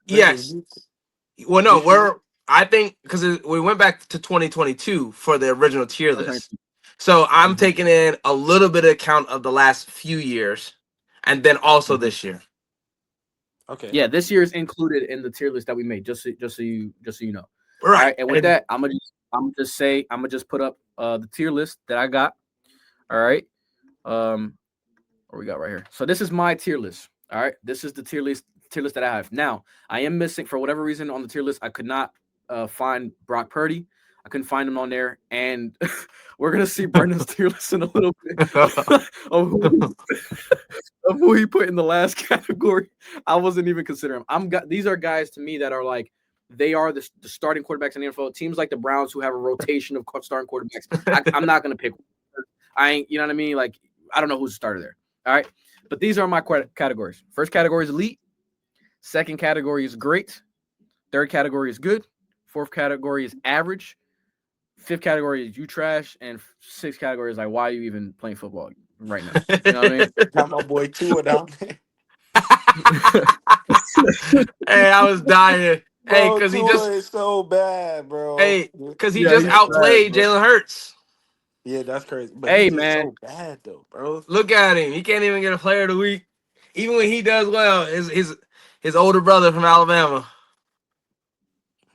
Yes. Well, no, I think because we went back to 2022 for the original tier list. So I'm taking in a little bit of account of the last few years, and then also this year. Okay. Yeah, this year is included in the tier list that we made. Just so you know. Right. All right. And with that, I'm gonna just put up the tier list that I got. All right. What we got right here. So this is my tier list. All right. This is the tier list that I have. Now, I am missing for whatever reason on the tier list. I could not find Brock Purdy. I couldn't find him on there, and we're gonna see Brendan's tier list in a little bit of who he put in the last category. I wasn't even considering him. These are guys to me that are like they are the starting quarterbacks in the NFL. Teams like the Browns who have a rotation of starting quarterbacks. I'm not gonna pick one. I ain't, you know what I mean? Like I don't know who's the starter there. All right, but these are my categories. First category is elite. Second category is great. Third category is good. Fourth category is average. Fifth category is you trash. And sixth category is like, why are you even playing football right now? You know what I mean? Got my boy Tua down there. Hey, I was dying. Bro, Hey, because he just is so bad, bro. Hey, because he just outplayed Jalen Hurts. Yeah, that's crazy. But hey, he's man, so bad though, bro. Look at him. He can't even get a player of the week. Even when he does well, his older brother from Alabama.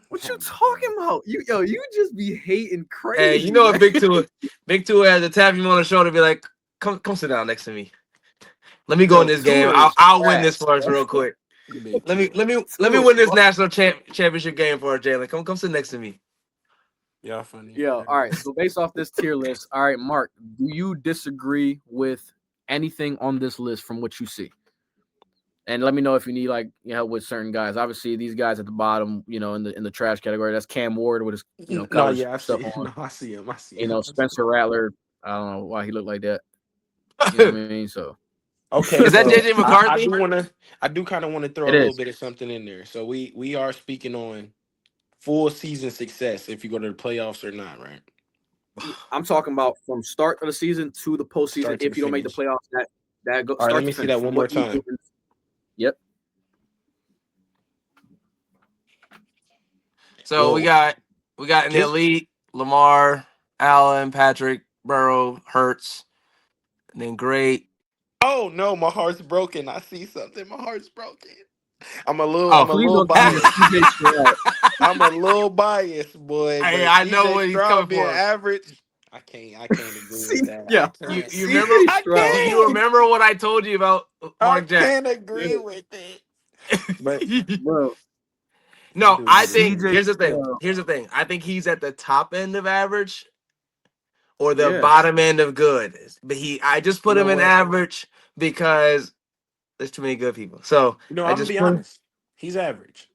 What you talking about? You just be hating crazy. Hey, you know what Big Tua had to tap him on the shoulder and be like, come sit down next to me. Let me go in this game. I'll win this for us real quick. Let me win this national championship game for us, Jalen. Come sit next to me. Yeah, funny. Yeah, all right. So based off this tier list, all right, Mark, do you disagree with anything on this list from what you see? And let me know if you need help with certain guys. Obviously, these guys at the bottom, in the trash category, that's Cam Ward with his college stuff on. No, I see him. Spencer Rattler. I don't know why he looked like that. You know what I mean? So okay, is that JJ McCarthy? I do kind of want to throw a little bit of something in there. So we are speaking on full season success if you go to the playoffs or not, right? I'm talking about from start of the season to the postseason. If you don't make the playoffs, that goes. All right, let me see that one more time. Yep. So we got an elite Lamar, Allen, Patrick, Burrow, Hurts, and then great. Oh no, my heart's broken. I see something. My heart's broken. I'm a little biased. I'm a little biased, boy. Hey, I know what he's coming for. Average. I can't agree with that. Yeah, you remember? You remember what I told you about Mark Jack? I can't agree with it. But bro, no, I think here's the thing. I think he's at the top end of average or the bottom end of good. But I just put him in average because there's too many good people. So I'm gonna be honest. He's average.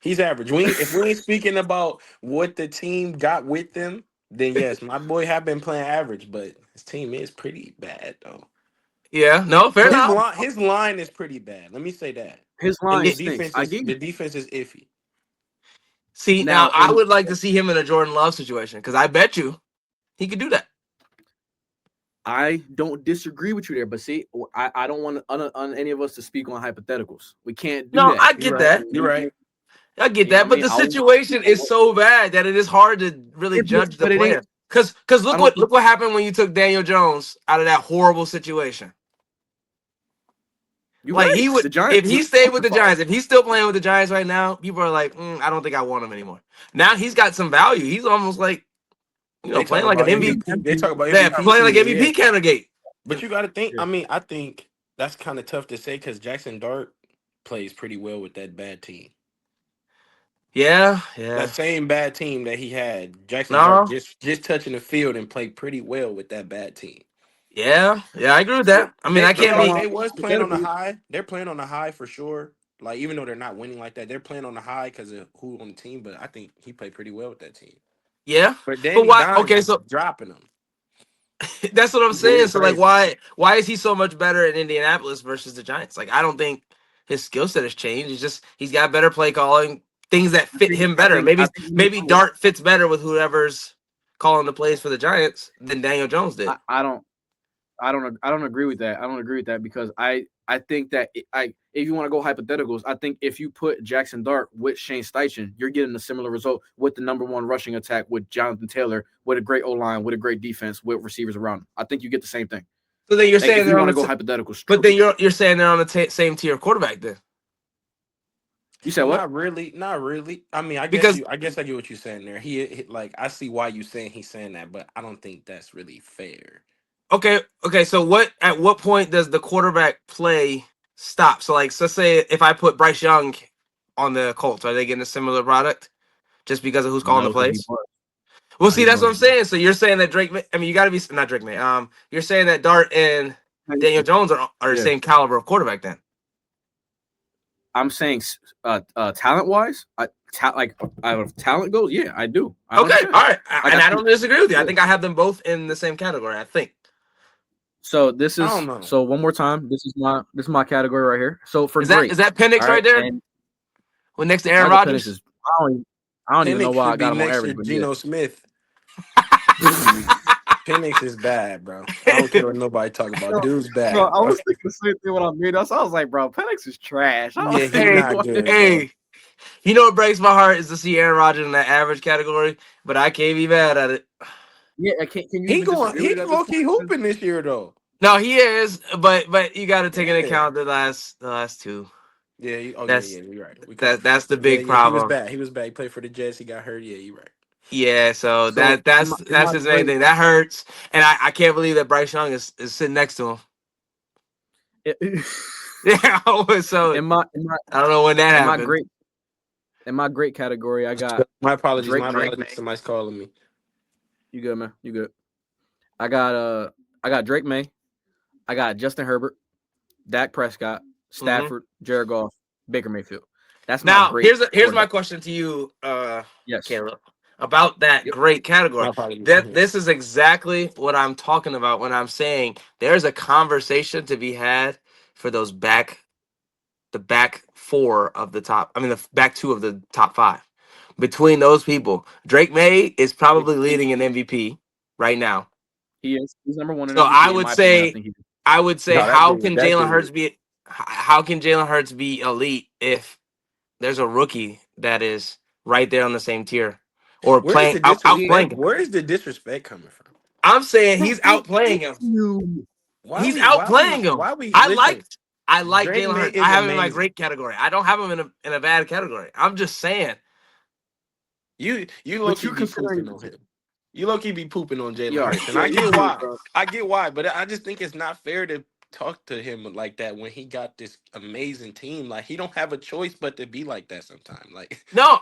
If we ain't speaking about what the team got with them, then yes, my boy have been playing average, but his team is pretty bad though. Yeah, no, fair enough. His line is pretty bad. Let me say that. His line the defense is iffy. See, now I would like to see him in a Jordan Love situation because I bet you he could do that. I don't disagree with you there, but see, I don't want any of us to speak on hypotheticals. We can't do that. No, I get that. You're right. I get that, but the situation is so bad that it is hard to really judge the player. Because look what happened when you took Daniel Jones out of that horrible situation. He would if he stayed with the Giants. If he's still playing with the Giants right now, people are like, I don't think I want him anymore. Now he's got some value. He's almost like playing like an MVP. They talk about MVP. Playing like MVP candidate. But you got to think. I mean, I think that's kind of tough to say because Jackson Dart plays pretty well with that bad team. Yeah. That same bad team that he had, Jackson Dart just touching the field and played pretty well with that bad team. Yeah, I agree with that. I mean, They was playing on the high. They're playing on the high for sure. Like even though they're not winning like that, they're playing on the high because of who on the team. But I think he played pretty well with that team. Yeah, but why? Okay, so dropping him. That's what I'm saying. So like, why is he so much better in Indianapolis versus the Giants? Like, I don't think his skill set has changed. It's just he's got better play calling, things that fit him better. Maybe Dart fits better with whoever's calling the plays for the Giants than Daniel Jones did. I don't agree with that. I don't agree with that because I think that if you want to go hypotheticals, I think if you put Jackson Dart with Shane Steichen, you're getting a similar result with the number one rushing attack with Jonathan Taylor, with a great O line, with a great defense, with receivers around him. I think you get the same thing. So then you're Like, saying if you they're on want to the go hypotheticals, but then you're saying they're on the same tier quarterback then. you said what? Not really, not really. I mean, I Because guess I get what you're saying there. Like, I see why he's saying that, but I don't think that's really fair. okay. So at what point does the quarterback play stop? So like, so let's say if I put Bryce Young on the Colts, are they getting a similar product just because of who's calling the No, because he plays? was. Well, No, see, he that's what I'm was, bro. saying. So you're saying that Drake? I mean, you got to be not Drake May. You're saying that Dart and Daniel Jones are the Yeah. same caliber of quarterback then. I'm saying, talent wise, like out of talent goes, yeah, I do. Okay, all right, and I don't disagree with you. I Yeah. think I have them both in the same category. I think. So this I is don't know. so one more time. This is my category right here. So for Is great, that Penix all right there? and Well, next to Aaron Michael Penix Rodgers. is I don't even know Penix why I should be got him on next to average, but Geno Smith. Penix is bad, bro. I don't care what nobody talk about. Dude's bad, bro, I bro. was thinking the same thing when I made us. I was like, bro, Penix is trash. I Yeah, don't he's think not good, bro. Hey, you know what breaks my heart is to see Aaron Rodgers in that average category, but I can't be mad at it. Yeah, can you even disagree with He's that at this low key point? hooping this year though. No, he is, but you got to take into Yeah. account the last two. Yeah. That's You're right. that's the big He was problem. bad. He was bad. He played for the Jets. He got hurt. Yeah, you're right. Yeah, so So that's in my his main great, thing. That hurts, and I can't believe that Bryce Young is sitting next to him. Yeah, so in my I don't know when that in my happened. great category, I got My apologies. Drake My May. apologies. Somebody's calling me. You good, man? You good? I got Drake May. I got Justin Herbert, Dak Prescott, Stafford, Jared Goff, Baker Mayfield. That's my Now great. here's my quarterback. question to you, Yes. Caleb, about that Yep. great category. My apologies. This is exactly what I'm talking about when I'm saying there's a conversation to be had for those the back four of the top. I mean, the back two of the top five. Between those people, Drake May is probably leading an MVP right now. He is. He's number one in So MVP in my opinion. I would say, No, how can Jalen Hurts be elite if there's a rookie that is right there on the same tier or Where's the outplaying disrespect? him? Where is the disrespect coming from? I'm saying he's outplaying him. He's outplaying him. Why we I listen? like Drake Jalen May Hurts. is I have him in my amazing. great category. I don't have him in a bad category. I'm just saying. You low But key you be considering pooping on him. You low key be pooping on Jalen Yeah. Hurts, and I get why. I get why, but I just think it's not fair to talk to him like that when he got this amazing team. Like he don't have a choice but to be like that sometimes. Like No.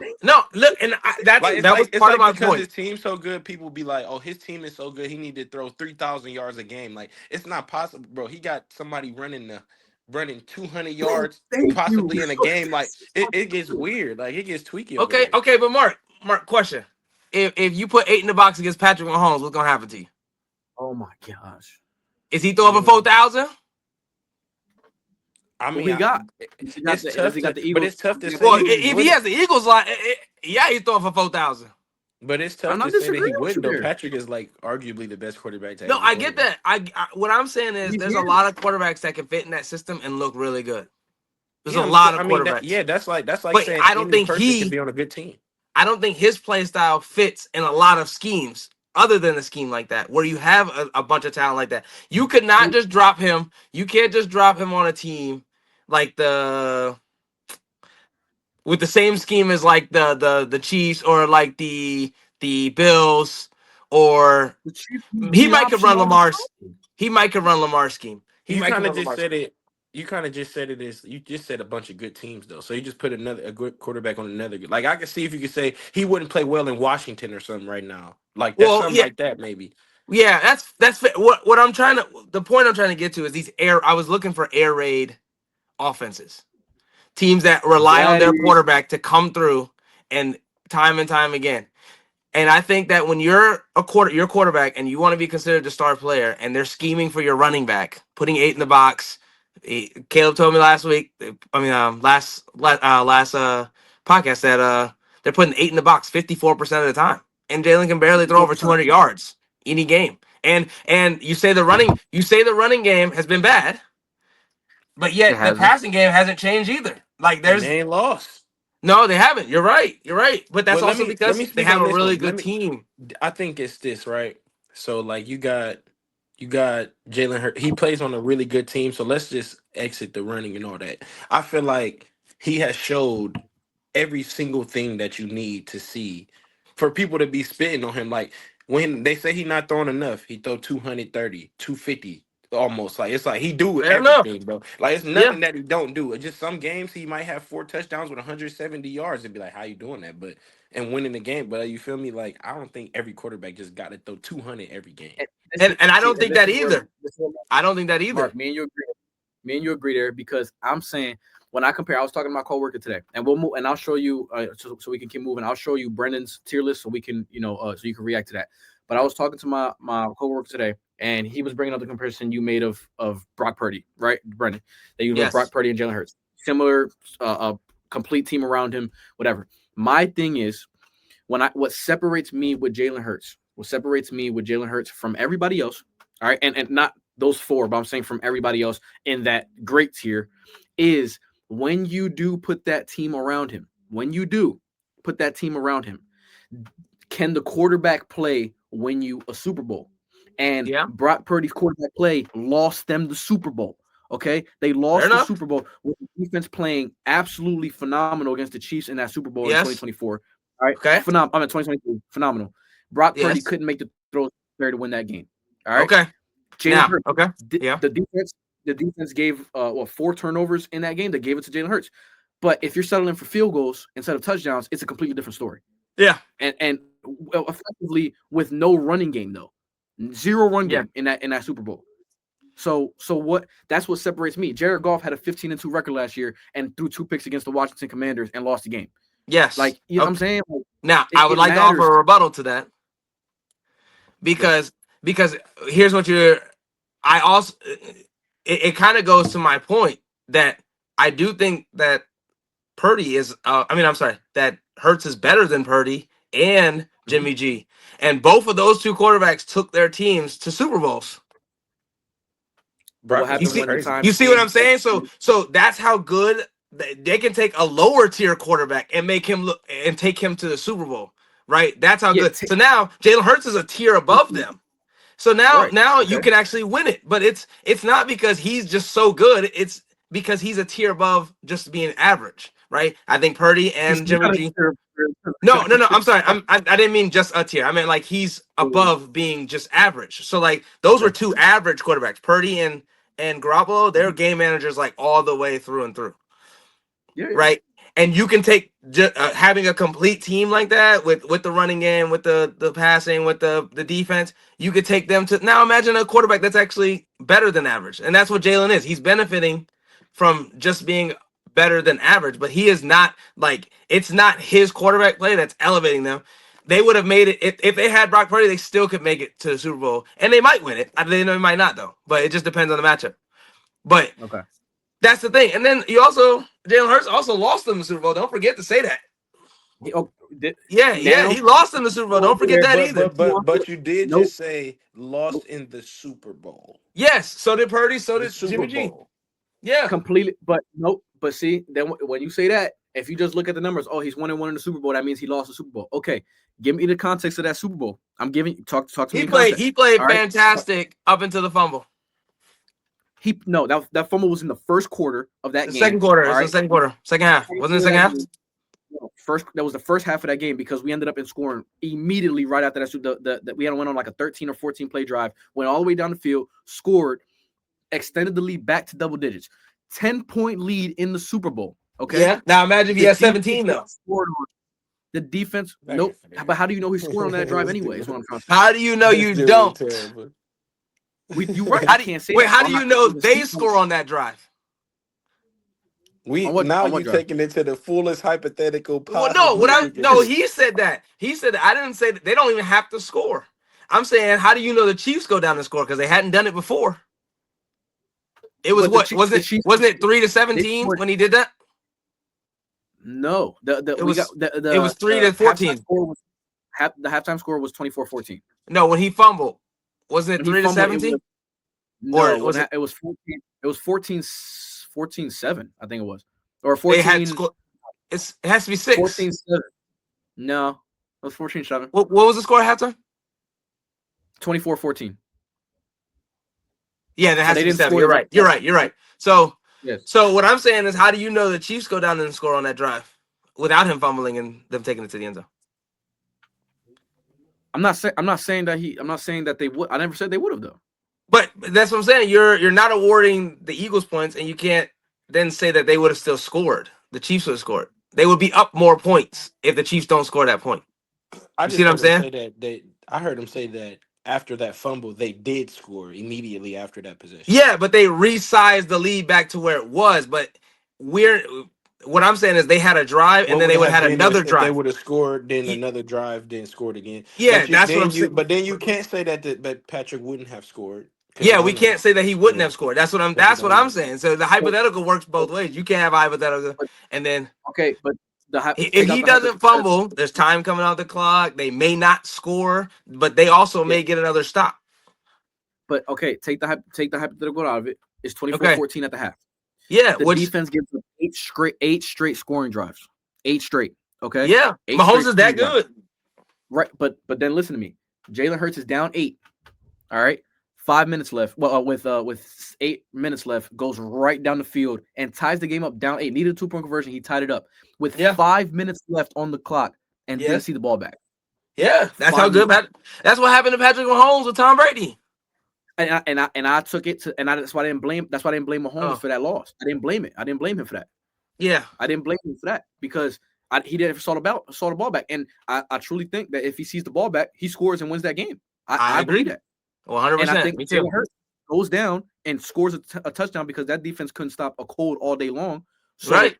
Look, and that was part of my because point. his team's so good, people be like, "Oh, his team is so good, he need to throw 3,000 yards a game." Like it's not possible, bro. He got somebody running 200 yards possibly in a game. Like it gets weird. Like it gets tweaky. Over there. Okay, but Mark, question: if you put 8 in the box against Patrick Mahomes, what's gonna happen to you? Oh my gosh! Is he throwing for 4,000? I mean, he got it's tough. But it's tough to say. Well, if he has the Eagles line, yeah, he's throwing for 4,000. But it's tough to say that he wouldn't. Though Patrick is like arguably the best quarterback. No, I get that. What I'm saying is there's a lot of quarterbacks that can fit in that system and look really good. There's a lot of quarterbacks. That's like but saying I don't think person can be on a good team. I don't think his play style fits in a lot of schemes other than a scheme like that, where you have a bunch of talent like that. You could not just drop him. You can't just drop him on a team like with the same scheme as like the Chiefs or like the Bills, or he might could run Lamar's. He might could run Lamar's scheme. You kind of just said it. You kind of just said it is. You just said a bunch of good teams though. So you just put a good quarterback on another good. Like I could see if you could say he wouldn't play well in Washington or something right now. Like that's something like that maybe. Yeah, that's what I'm trying to. The point I'm trying to get to is I was looking for air raid offenses, teams that rely on their quarterback to come through and time again. And I think that when you're your quarterback and you want to be considered the star player, and they're scheming for your running back, putting 8 in the box. Caleb told me last week. I mean, last podcast that they're putting 8 in the box 54% of the time, and Jalen can barely throw over 200 yards any game. And you say the running game has been bad. But It yet the hasn't. passing game hasn't changed either. Like And there's they ain't lost. no, they haven't. You're right. You're right. But that's Well, let also me let because me they speak have on a this really one. good team. I think it's this, right? So like you got Jalen Hurts. He plays on a really good team. So let's just exit the running and all that. I feel like he has showed every single thing that you need to see for people to be spitting on him. Like when they say he not throwing enough, he throw 230, 250 almost. Like it's like he do Fair enough. everything, bro. Like it's Yeah. nothing that he don't do. It's just some games he might have 4 touchdowns with 170 yards and be like, how you doing that? But and winning the game. But you feel me? Like I don't think every quarterback just got to throw 200 every game. And I don't And think this that is where, either. this is where I don't think that either. Mark, me and you agree there because I'm saying when I compare, I was talking to my coworker today, and we'll move, and I'll show you so we can keep moving. I'll show you Brendan's tier list so we can so you can react to that. But I was talking to my coworker today, and he was bringing up the comparison you made of Brock Purdy, right, Brendan? That you with Yes. Brock Purdy and Jalen Hurts, similar, complete team around him, whatever. My thing is what separates me with Jalen Hurts, from everybody else, all right, and not those four, but I'm saying from everybody else in that great tier, is when you do put that team around him. Can the quarterback play win you a Super Bowl? And Yeah. Brock Purdy's quarterback play lost them the Super Bowl. Okay, they Fair lost the enough. Super Bowl with the defense playing absolutely phenomenal against the Chiefs in that Super Bowl in Yes. 2024. All right, Okay. 2023, phenomenal. Brock Purdy Yes. couldn't make the throws there to win that game. All right, Okay. Jalen Now. Hurts. Okay. Yeah. The defense gave 4 turnovers in that game. They gave it to Jalen Hurts. But if you're settling for field goals instead of touchdowns, it's a completely different story. Yeah. And effectively with no running game though, 0 run Yeah. game in that Super Bowl. So what? That's what separates me. Jared Goff had a 15-2 record last year and threw 2 picks against the Washington Commanders and lost the game. Yes. Like you know what I'm saying? Like, Now I would like to offer a rebuttal to that because here's what I also it kind of goes to my point that I do think that Purdy is that Hurts is better than Purdy and Jimmy G, and both of those two quarterbacks took their teams to Super Bowls. What happened when the time? You see what I'm saying? So that's how good they can take a lower tier quarterback and make him look and take him to the Super Bowl, right? That's how good. So now Jalen Hurts is a tier above them. So now you can actually win it, but it's not because he's just so good. It's because he's a tier above just being average, right? I think Purdy and Jimmy G. No. I'm sorry. I didn't mean just a tier. I meant like he's above being just average. So like those were two average quarterbacks, Purdy and Garoppolo. They're game managers like all the way through and through. Yeah. Right. And you can take having a complete team like that with the running game, with the passing, with the defense. You could take them to now. Imagine a quarterback that's actually better than average, and that's what Jalen is. He's benefiting from just being better than average, but he is not like it's not his quarterback play that's elevating them. They would have made it if they had Brock Purdy. They still could make it to the Super Bowl, and they might win it. They might not though, but it just depends on the matchup. But that's the thing. And then Jalen Hurts also lost them the Super Bowl. Don't forget to say that. He lost in the Super Bowl. Don't forget that either. But you did just say lost in the Super Bowl. Yes, so did Purdy, so did Jimmy G. Yeah, completely. But nope. But see, then when you say that, if you just look at the numbers, he's 1-1 in the Super Bowl. That means he lost the Super Bowl. Okay, give me the context of that Super Bowl. I'm giving talk to me. He played fantastic up until the fumble. That fumble was in the first quarter of that game. Second quarter. It was the second quarter. Second half. Wasn't it second half? That was the first half of that game because we ended up in scoring immediately right after that. We had went on like a 13 or 14 play drive, went all the way down the field, scored, extended the lead back to double digits, 10-point lead in the Super Bowl. Okay. Yeah. Now imagine if he had 17 though. The defense, nope. But how do you know he scored on that drive anyway? Is what I'm trying to say. How do you know you don't? You right. How do you know they score on that drive? You're taking it to the fullest hypothetical possible. He said that. He said that. I didn't say that they don't even have to score. I'm saying, how do you know the Chiefs go down and score? Because they hadn't done it before. It was wasn't it 3-17 when he did that? No. It was 3-14. The halftime score was 24-14. No, when he fumbled, wasn't it 3-17? No, it was 14. It was 14. 14-7, I think it was. Or They had 14 score. It has to be 6. 14-7. No, it was 14-7. What was the score at halftime? 24-14. Yeah, that has they to be didn't 7. score You're the right. You're right. You're right. So Yes. what I'm saying is, how do you know the Chiefs go down and score on that drive without him fumbling and them taking it to the end zone? I'm not saying that they would. I never said they would have though. But that's what I'm saying. You're not awarding the Eagles points, and you can't then say that they would have still scored. The Chiefs would have scored. They would be up more points if the Chiefs don't score that point. I You just see what I'm heard him saying? say that I heard him say that after that fumble, they did score immediately after that possession. Yeah, but they resized the lead back to where it was. But what I'm saying is they had a drive, and What then would they it would have have had been another if they drive. would have scored, then Ye- another drive, then scored again? Yeah, that's what I'm saying. But then you can't say that Patrick wouldn't have scored. Yeah, we can't say that he wouldn't Yeah, have scored. That's what I'm. 'cause you That's what don't I'm know. saying. So the hypothetical works both ways. You can't have a hypothetical, and then Okay, but if he doesn't fumble, there's time coming off the clock. They may not score, but they also may get another stop. But okay, take the hypothetical out of it. It's 24-14 at the half. Yeah, The defense gives up 8 straight scoring drives. 8 straight. Okay. Yeah, Mahomes is that good. Right, but then listen to me. Jalen Hurts is down 8. All right. 5 minutes left. Well, with 8 minutes left, goes right down the field and ties the game up down 8. Needed a 2-point conversion. He tied it up with 5 minutes left on the clock and didn't see the ball back. Yeah, that's how good. That's what happened to Patrick Mahomes with Tom Brady. And I took it to, and that's why I didn't blame. That's why I didn't blame Mahomes for that loss. I didn't blame it. I didn't blame him for that. Yeah, I didn't blame him for that because he didn't saw the ball back, and I truly think that if he sees the ball back, he scores and wins that game. I agree that. 100%. And I think Me too. Hurts goes down and scores a touchdown because that defense couldn't stop a cold all day long. So, right.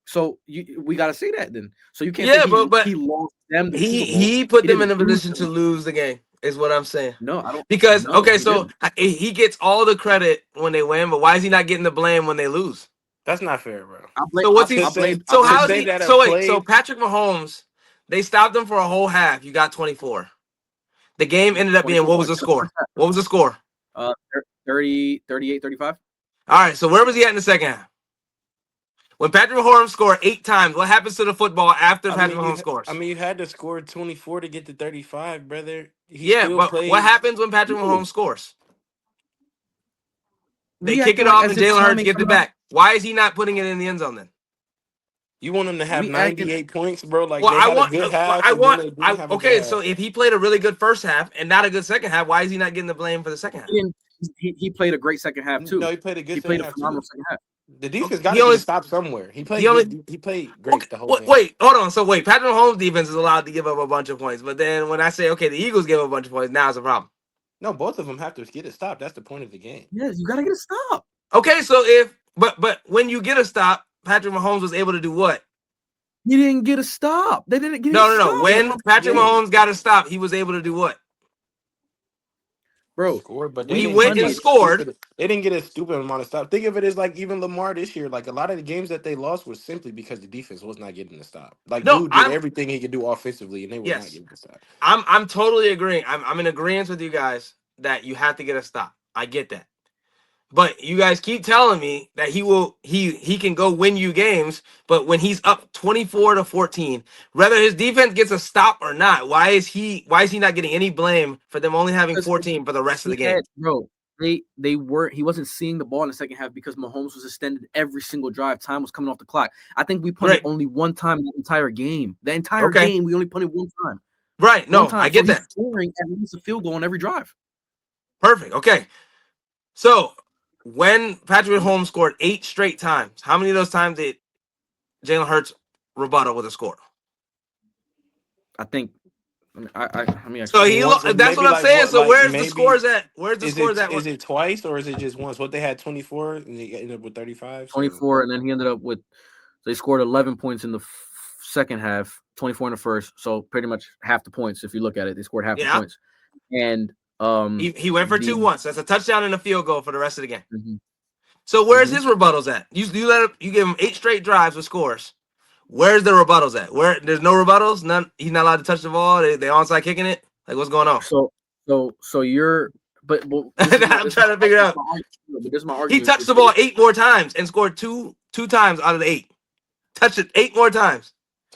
So we got to say that then. So you can't. Yeah, say but he lost them. He put them in a position to lose the game. Is what I'm saying. No, I don't. Because no, okay, so he gets all the credit when they win, but why is he not getting the blame when they lose? That's not fair, bro. So what's he? So how is he? So wait, so Patrick Mahomes, they stopped him for a whole half. You got 24. The game ended up being, what was the score? What was the score? 30, 38, 35. All right, so where was he at in the second half? When Patrick Mahomes scored 8 times, what happens to the football after Patrick Mahomes scores? I mean, you had to score 24 to get to 35, brother. But what happens when Patrick Mahomes scores? They kick it off and Jalen Hurts gets it back. Why is he not putting it in the end zone then? You want him to have 98 points, bro? Like, well, they had a good half. Okay, so if he played a really good first half and not a good second half, why is he not getting the blame for the second half? He played a great second half too. No, he played a good. He played a phenomenal second half. The defense got to stop somewhere. He played great the whole game. Wait, hold on. So wait, Patrick Mahomes' defense is allowed to give up a bunch of points, but then when I say okay, the Eagles give up a bunch of points, now it's a problem. No, both of them have to get a stop. That's the point of the game. Yes, you got to get a stop. Okay, so but when you get a stop, Patrick Mahomes was able to do what? He didn't get a stop. They didn't get No. When Patrick Mahomes got a stop, he was able to do what? Bro, but he went and scored. They didn't get a stupid amount of stops. Think of it as like even Lamar this year. Like a lot of the games that they lost was simply because the defense was not getting the stop. Like dude did everything he could do offensively, and they were not getting the stop. I'm totally agreeing. I'm in agreement with you guys that you have to get a stop. I get that. But you guys keep telling me that he can go win you games, but when he's up 24-14, whether his defense gets a stop or not, why is he not getting any blame for them only having 14 for the rest of the game? Bro, he wasn't seeing the ball in the second half because Mahomes was extended every single drive. Time was coming off the clock. I think we punted only one time in the entire game. The entire game, we only punted one time. Right. No, I get that. Scoring at least a field goal on every drive. Perfect. Okay. So when Patrick Mahomes scored 8 straight times, how many of those times did Jalen Hurts rebuttal with a score? I think. I mean. So that's what I'm saying. So where's the scores at? Where's the scores at? Is it twice or is it just once? What they had 24 and they ended up with 35. 24, and then he ended up with. They scored 11 points in the second half, 24 in the first. So pretty much half the points. If you look at it, they scored half the points. And he went for 2 once. That's a touchdown and a field goal for the rest of the game. Mm-hmm. So where's his rebuttals at? You give him 8 straight drives with scores. Where's the rebuttals at? Where there's no rebuttals? None. He's not allowed to touch the ball. They onside kicking it. Like what's going on? So you're But I'm trying to figure out. But this is my He argument. touched the ball 8 more times and scored two times out of the 8. Touched it 8 more times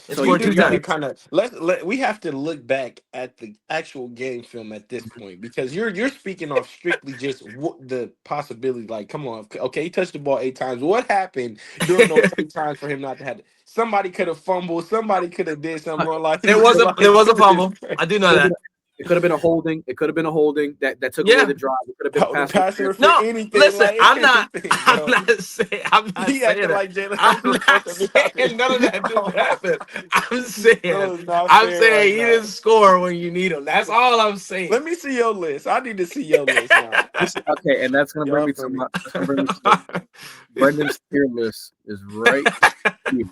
and So scored you 2 We gotta times. kind of we have to look back at the actual game film at this point because you're speaking off strictly just the possibility. Like, come on, okay, he touched the ball 8 times. What happened during those 8 times for him not to have it? Somebody could have fumbled. Somebody could have did something wrong. Like, There was a this is fumble. crazy. I do know that. It could have been a holding. It could have been a holding that took away Yeah. the drive. It could have been The pass. passer for No, anything, listen, like I'm not anything, I'm bro. not saying I'm not He saying acting that. like Jalen I'm Hurts was not supposed to be out there. saying none of that didn't happen. I'm Bro, saying it's not fair right he now. didn't score when you need him. That's all I'm saying. Let me see your list. I need to see your list now. Okay, and that's gonna bring Y'all me to funny. Brendan's tier list is right here.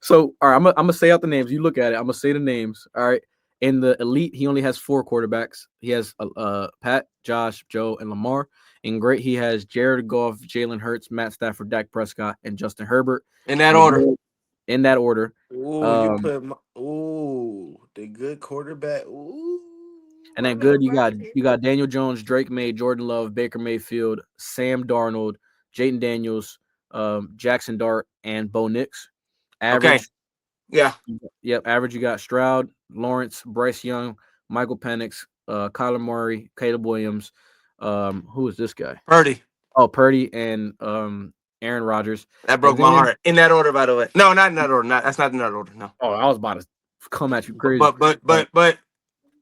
So, all right, I'm gonna say out the names. You look at it. I'm gonna say the names. All right. In the elite, he only has 4 quarterbacks. He has Pat, Josh, Joe, and Lamar. In great, he has Jared Goff, Jalen Hurts, Matt Stafford, Dak Prescott, and Justin Herbert. In that order. In that order. Ooh, you put the good quarterback. Ooh. And then good, you got Daniel Jones, Drake May, Jordan Love, Baker Mayfield, Sam Darnold, Jayden Daniels, Jackson Dart, and Bo Nix. Average, Okay. Yeah. Yep. Average, you got Stroud, Lawrence, Bryce Young, Michael Penix, Kyler Murray, Caleb Williams. Who is this guy? Purdy. Oh, Purdy and Aaron Rodgers. That broke my heart. In that order, by the way. No, not in that order. That's not in that order. No. Oh, I was about to come at you crazy. But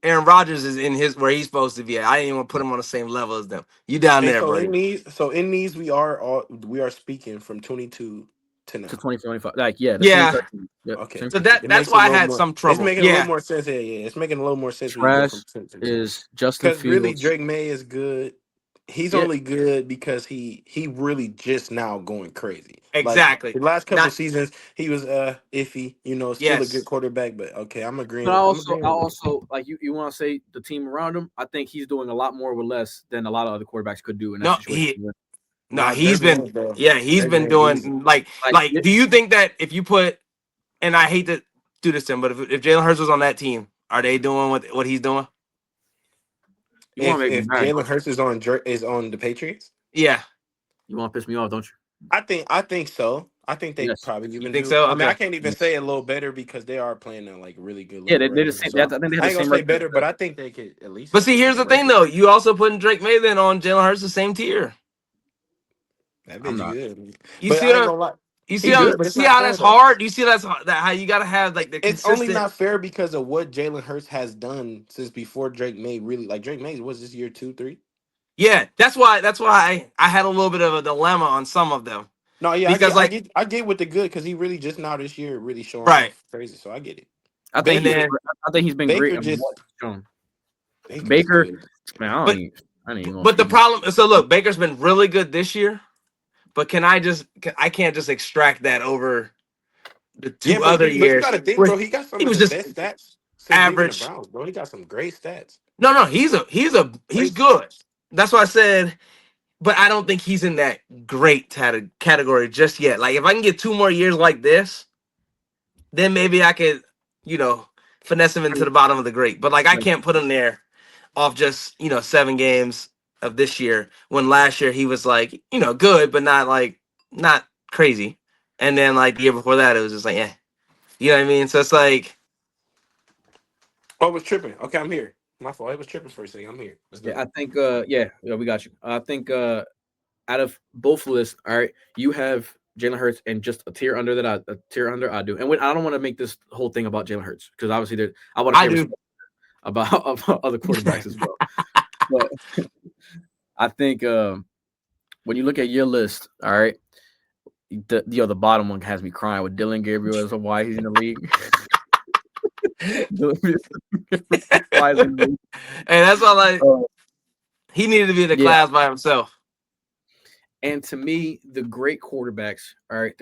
Aaron Rodgers is in his where he's supposed to be at. I didn't even want to put him on the same level as them. You down there, so buddy. in these we are speaking from 22 to now. To 2025. Like, yeah. Yeah. Yep, Okay. So that's why I had some trouble. It's making a little more sense. Yeah, it's making a little more sense when you go Trash from 10 to is Justin because really Fields. Drake May is good. He's only good because he really just now going crazy. Exactly. Like, the last couple seasons, he was iffy. Still a good quarterback, but okay, I'm agreeing. But I also like you want to say the team around him. I think he's doing a lot more with less than a lot of other quarterbacks could do in that situation. He's been doing like do you think that if you put, and I hate to do this to him, but if Jalen Hurts was on that team, are they doing what he's doing? If Jalen Hurts is on the Patriots, yeah. You want to piss me off, don't you? I think so. I think they probably even think so. I mean, I can't even say a little better because they are playing at like really good. Yeah, they're the same. So I think they have I ain't the same gonna say better, but I think they could at least. But see, here's the thing, though. You also putting Drake May then on Jalen Hurts the same tier. That bitch good. You but see I ain't gonna lie. You see how that's hard? You see that how you gotta have like the It's only not fair because of what Jalen Hurts has done since before Drake May really like Drake May was this year 2, 3. Yeah, that's why I had a little bit of a dilemma on some of them. No, yeah, because I get with the good because he really just now this year really showing off crazy. So I get it. I think he's been Baker great. Baker, man, but the problem. So look, Baker's been really good this year, but I can't just extract that over the 2 other years. But you gotta think, bro. He got some of the best stats. Average, the Browns, bro. He got some great stats. No, he's good. That's why I said. But I don't think he's in that great category just yet. Like, if I can get 2 more years like this, then maybe I could, finesse him into the bottom of the great. But, like, I can't put him there off just, 7 games of this year when last year he was, like, good, but not crazy. And then, like, the year before that, it was just like, eh. You know what I mean? So it's like. Oh, it was tripping. Okay, I'm here. My fault. It was tripping for a second. I'm here. I think we got you. I think out of both lists, all right, you have Jalen Hurts and just a tier under that I do. And I don't want to make this whole thing about Jalen Hurts because obviously I want to say about other quarterbacks as well. But I think when you look at your list, all right, the bottom one has me crying with Dylan Gabriel as to why he's in the league. And that's all he needed to be in the class by himself. And to me, the great quarterbacks, all right,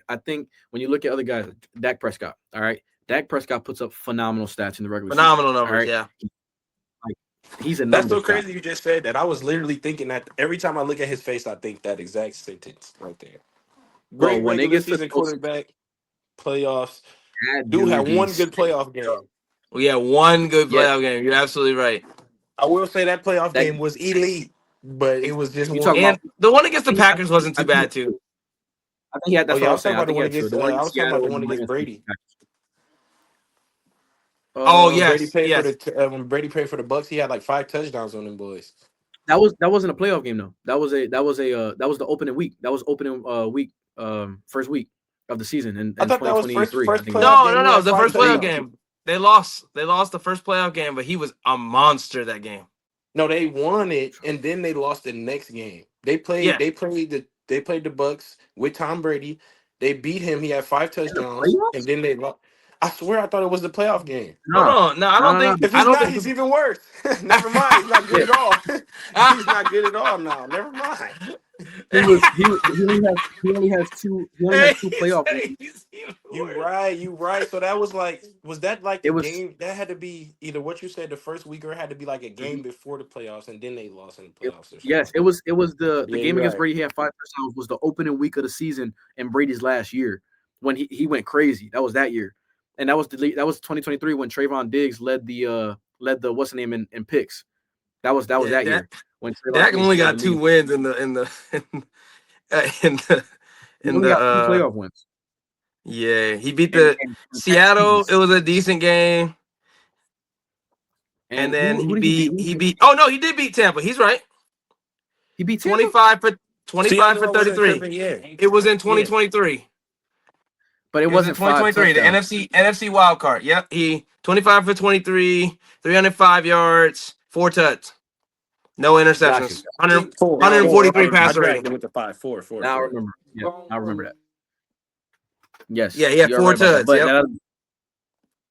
I think when you look at other guys, Dak Prescott, all right, Dak Prescott puts up phenomenal stats in the regular season. Numbers, right? Yeah. Like, he's a That's so crazy guy. You just said that. I was literally thinking that every time I look at his face, I think that exact sentence right there. Great regular season quarterback, playoffs. Dude had one good playoff game. Well, yeah, one good playoff game. You're absolutely right. I will say that playoff That game was elite, but it was just you one. talking about? And the one against I the think, Packers wasn't I too think, bad too. I think he had. Oh That's yeah, what I I was was talking saying. I about the think he one had two. against. The one I against was talking about Seattle the and one the one against against the Brady. Packers. Oh When Brady yes, paid for yes. when Brady paid for the Bucks, he had like 5 touchdowns on them boys. That wasn't a playoff game though. That was the opening week. That was opening week first week of the season I in thought that was first 2023. I first think it was. playoff No, game. no, He no. had The five first playoff touchdowns. game, they lost. They lost the first playoff game, but he was a monster that game. No, they won it, and then they lost the next game. They played. Yeah. They played the Bucks with Tom Brady. They beat him. He had 5 touchdowns, and Playoffs? then they lost. I swear, I thought it was the playoff game. Hold No, on. No, I don't no. think. If I he's don't not, think. he's even worse. Never mind. He's not good Yeah, at all. He's not good at all now. Never mind. he only Hey, has two he playoff said wins. he's even You worse. right. You right. So that was that like It the was game that had to be either what you said the first week or it had to be like a game before the playoffs and then they lost in the playoffs or something. yes, it was the Yeah, game you're against right. Brady. He had 5 touchdowns. Was the opening week of the season in Brady's last year when he went crazy. That was that year, and that was 2023 when Trayvon Diggs led the what's the name in picks. That was Yeah, that year when Trayvon Dak Diggs only led the got league. 2 wins in the in the He in only the got two playoff wins. yeah, he beat And, the and, and bad Seattle. It teams. was a decent game. And And then who did he beat? he beat oh no, he did beat Tampa. He's right. He beat Tampa, 25 for See, I 25 knew for I wasn't 33. tripping. Yeah. It was in Yeah. 2023. but it It was in wasn't five 2023, the touchdowns. NFC wild card. Yep, he 25 for 23, 305 yards, 4 touchdowns, no Gotcha. interceptions, See, Now 143 I passer dragged rating. it with the 5-4, I 4-4. remember. Yeah, I remember that. Yes, Yeah, he had you are 4 right about that. touchdowns. But Yep.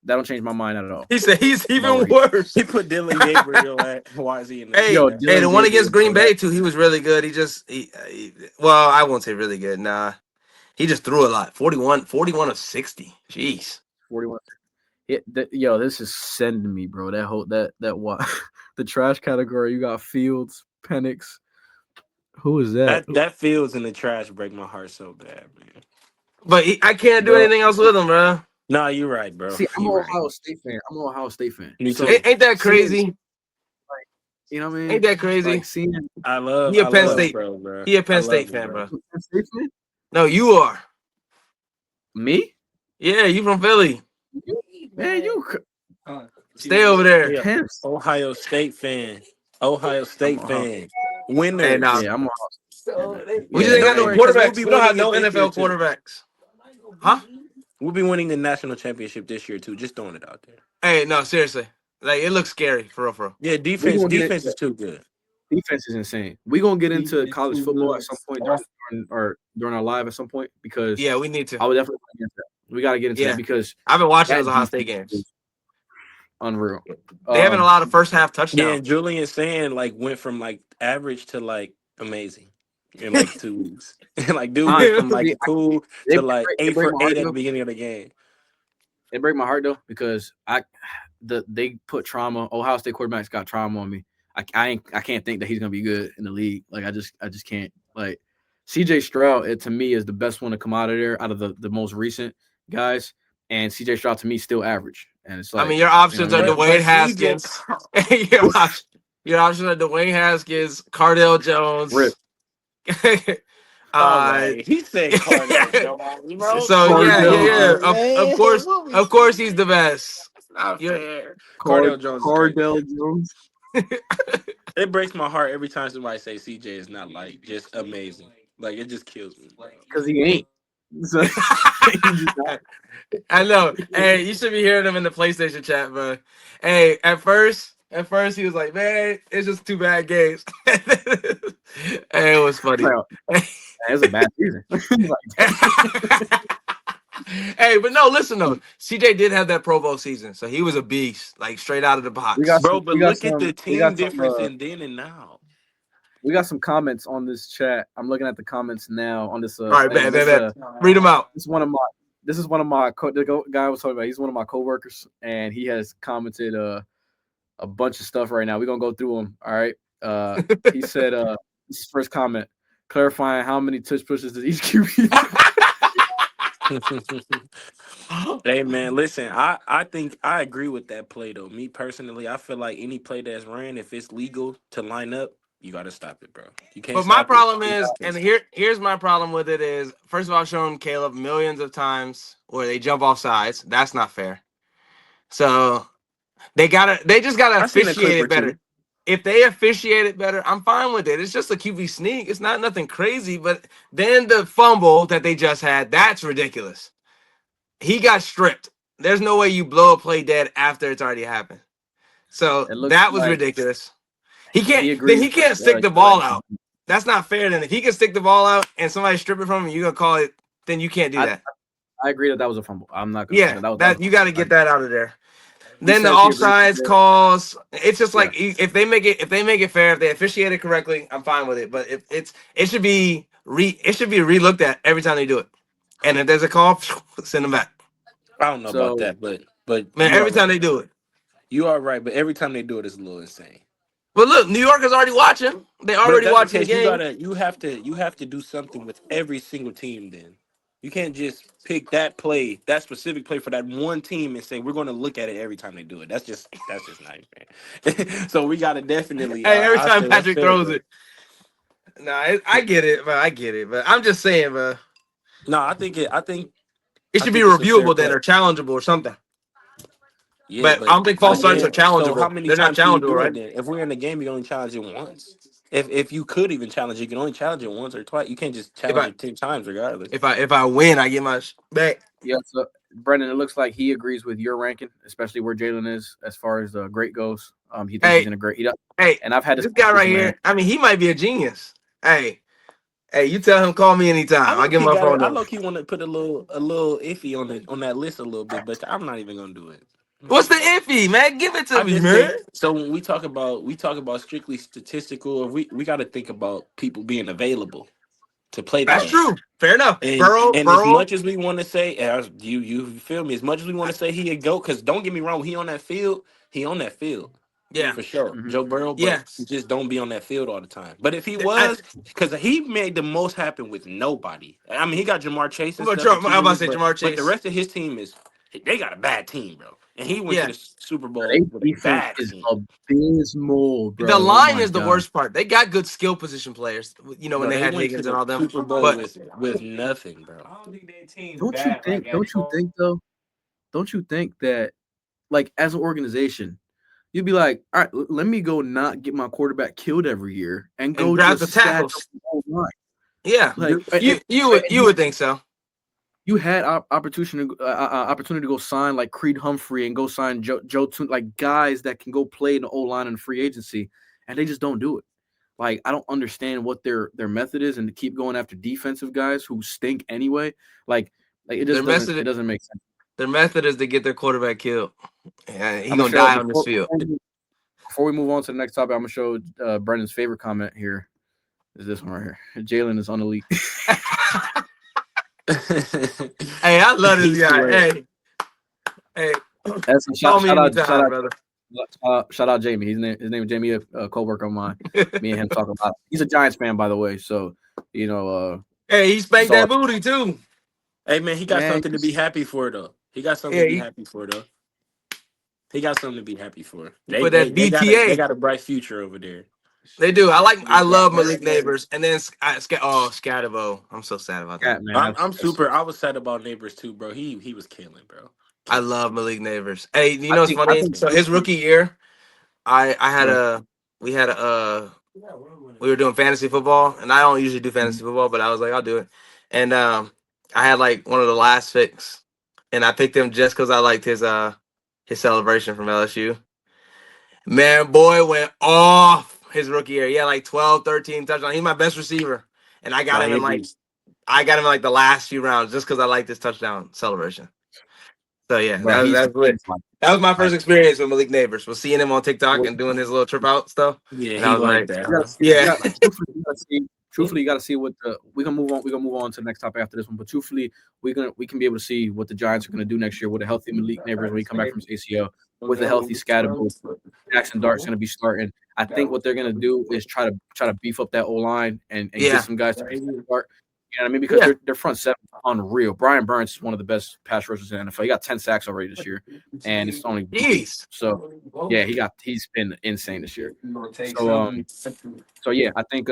that don't change my mind at all He said he's about even what he. worse. He put Dylan Gabriel at YZ in Hey, Yo, the hey, the Dylan one Gabriel, against Green bro. Bay too, he was really good. Well, I won't say really good. Nah, he just threw a lot. 41 of 60. Jeez. 41. Yo, this is sending me, bro. That whole that what the trash category. You got Fields, Penix. Who is that, that Fields in the trash break my heart so bad, man. But I can't do bro? anything else with him, bro. Nah, you're right, bro. See, I'm an You're right. Ohio State fan. Me So too. Ain't that seeing, crazy? you know what I Ain't mean? that crazy? Like seeing He a I Penn love uh, State. bro, bro. He a I Penn love State him, fan, bro. bro. Penn State fan? No, you are. Me? Yeah, you from Philly. Man, you Stay over there. Yeah. Penn. Ohio State fan. Ohio I'm State Ohio. fan. Hey, nah. Winners. Yeah, I'm. We Yeah, just ain't got Don't no yeah. worry, because we'll quarterbacks. be We don't have winning no it this year NFL too. quarterbacks. Huh? We'll be winning the national championship this year too. Just throwing it out there. Hey, no, seriously. Like, it looks scary, for real, for real. Yeah, We gonna get defense into is too good. defense is insane. We gonna get into college football at some point during our live at some point because Yeah, we need to. I would definitely want to get into that. We got to get into Yeah. that because I've been watching that those Ohio defense State games. is unreal. They having a lot of first half Yeah, and touchdowns. Julian Sand like went from like average to like amazing in like 2 weeks. And like dude went from like Honestly, cool they, to like they 8 break for my 8 heart at the though. beginning of the game. They break my heart though because they put trauma. Ohio State quarterbacks got trauma on me. I can't think that he's gonna be good in the league. Like I just can't. Like CJ Stroud, to me is the best one to come out of there out of the most recent guys. And CJ Stroud to me still average. And it's like I mean, your options are what Dwayne CJ Haskins. your options are Dwayame Haskins, Cardell Jones. Rip. All right. He said Cardell Jones, bro. So Cardell yeah. Jones. Of course, he's the best. Not Yeah. fair. Cardell Jones is crazy. Cardell Jones. It breaks my heart every time somebody say CJ is not like just amazing. Like it just kills me. Because he ain't. So, he just I know. Hey, you should be hearing him in the PlayStation chat, bro. Hey, at first he was like, "Man, it's just 2 bad games." Hey, it was funny. That's a bad season. Hey, but no, listen though. CJ did have that Pro Bowl season, so he was a beast, like straight out of the box. Bro, but look at the team difference in then and now. We got some comments on this chat. I'm looking at the comments now on this. All right, thing. bet. Read them out. This is one of my. The guy I was talking about. He's one of my coworkers, and he has commented a bunch of stuff right now. We're gonna go through them. All right. He said, "This is first comment clarifying how many touch pushes did each QB." Hey man, listen, I think I agree with that play though. Me personally, I feel like any play that's ran, if it's legal to line up, you gotta stop it, bro. You can't But my stop it. problem is, and here's my problem with it is, first of all, I've shown Caleb millions of times where they jump off sides. That's not fair. So they just gotta I seen a officiate clip or it better. two. If they officiate it better, I'm fine with it. It's just a QB sneak. It's not nothing crazy. But then the fumble that they just had, that's ridiculous. He got stripped. There's no way you blow a play dead after it's already happened. So It looks that was like ridiculous. He can't. he Then agrees he can't with stick the your ball ranking. out. That's not fair. Then if he can stick the ball out and somebody strip it from him, you gonna call it? Then you can't do that. I agree that was a fumble. I'm not gonna say Yeah, that. That was that you got to get that out of there. He Then the says he agrees with offsides it. calls. It's just Yeah. like if they make it fair, if they officiate it correctly, I'm fine with it. But if it should be relooked at every time they do it. And if there's a call, send them back. I don't know about So that, but Man, you are every time right. they do it. You are right, but every time they do it, it's a little insane. But look, New York is already watching. They But if already that's the watching the case, game. you have to do something with every single team. Then you can't just pick that play, that specific play for that one team, and say we're going to look at it every time they do it. That's just not fair. So we got to definitely. Hey, every I time say that's Patrick fair, throws bro. it. Nah, I get it, but I get it. But I'm just saying, but No, I think it. it I should be think it's a fair reviewable then play. or challengeable or something. Yeah, But I but don't think false starts are again, so how challengeable. many They're not times can you challengeable, do it right? then? If we're in the game, you only challenge it once. If you could even challenge it, you can only challenge it once or twice. You can't just If challenge I it 10 times regardless. if I win, I get my back. yeah, so Brendan, it looks like he agrees with your ranking, especially where Jalen is as far as the great goes. He thinks he's Hey, in a great. hey, And I've had this this guy right conversation with him. here. I mean, he might be a genius. Hey, you tell him call me anytime. I'll give him my phone I number. low key want to put a little iffy on that list a little bit, but I'm not even gonna do it. What's the iffy, man? Give it to I me, just man. think so. When we talk about strictly statistical, or we got to think about people being available to play the That's game. true. Fair enough. And Burrow, as Burrow. much as we want to say, you feel me? As much as we want to say he a goat, because don't get me wrong, he on that field, he on that field Yeah. for sure, Mhm. Joe Burrow. But he Yes. just don't be on that field all the time. But if he I, was, because he made the most happen with nobody. I mean, he got Jamar Chase and I'm stuff and about to Keenan, say Jamar but the Chase. rest of his team they got a bad team, bro. And he went to Yeah. the Super Bowl Their with a defense bad is team. abysmal, The bro. Oh line my is the god. worst part. They got good skill position players, when Bro, they they had went to Higgins and the all them. Super Bowl But with nothing, bro. I don't think their team's Don't you bad think? like Don't you everybody. think though? Don't you think that, like, as an organization, you'd be like, all right, let me go not get my quarterback killed every year and and go draft the just stack up tackles. the whole line. Yeah. Like, You would think so. you had opportunity to go sign like Creed Humphrey and go sign Joe Toon, like guys that can go play in the O line and free agency, and they just don't do it. Like, I don't understand what their method is, and to keep going after defensive guys who stink anyway. Like it Their just method doesn't make sense. their method is to get their quarterback killed. Yeah, he I'm gonna gonna show die on this field. before we move on to the next topic. I'm gonna show Brendan's favorite comment here. Is this one right here? Jalen is on elite. Hey, I love this He guy. swear. Hey, That's a call shout, me shout out, anytime, shout out, brother. shout out Jamie. His name is Jamie, a coworker of mine. Me and him talk about. He's a Giants fan, by the way. So Hey, he spanked saw- that booty too. Hey man, he got man, something to be happy for though. He got something Yeah, to be happy for though. He got something to be happy for. he put that BTA. They got a bright future over there. They do. I love That's Malik Neighbors, and then Scatterbo. I'm so sad about that. cat man. I was sad about Neighbors too, bro. He was killing, bro. I Killing. love Malik Neighbors. Hey, you I know what's think funny? So his rookie year, I had we had we were doing fantasy football, and I don't usually do fantasy football, but I was like, I'll do it. And I had like one of the last picks, and I picked him just because I liked his celebration from LSU. Man, boy went off his rookie year. He had like 12, 13 touchdowns. He's my best receiver, and I got Nah, him he in like beast. the last few rounds just because I liked his touchdown celebration. So yeah, Bro, that's lit. That was my first experience with Malik Neighbors. Was seeing him on TikTok and doing his little trip out stuff. Yeah, And he I was like like, that. yeah. Truthfully, you got to see what we're gonna move on. We're gonna move on to the next topic after this one. But truthfully, we can be able to see what the Giants are gonna do next year with a healthy Malik Neighbors when he come back from his ACL, with a healthy Scatterbo. Jackson Dart's gonna be starting. I think what they're gonna do is try to beef up that O line and get some guys to start. You know what I mean? Because Yeah. their front seven is unreal. Brian Burns is one of the best pass rushers in the NFL. He got 10 sacks already this year, and it's only Jeez. so yeah, he's been insane this year. So yeah, I think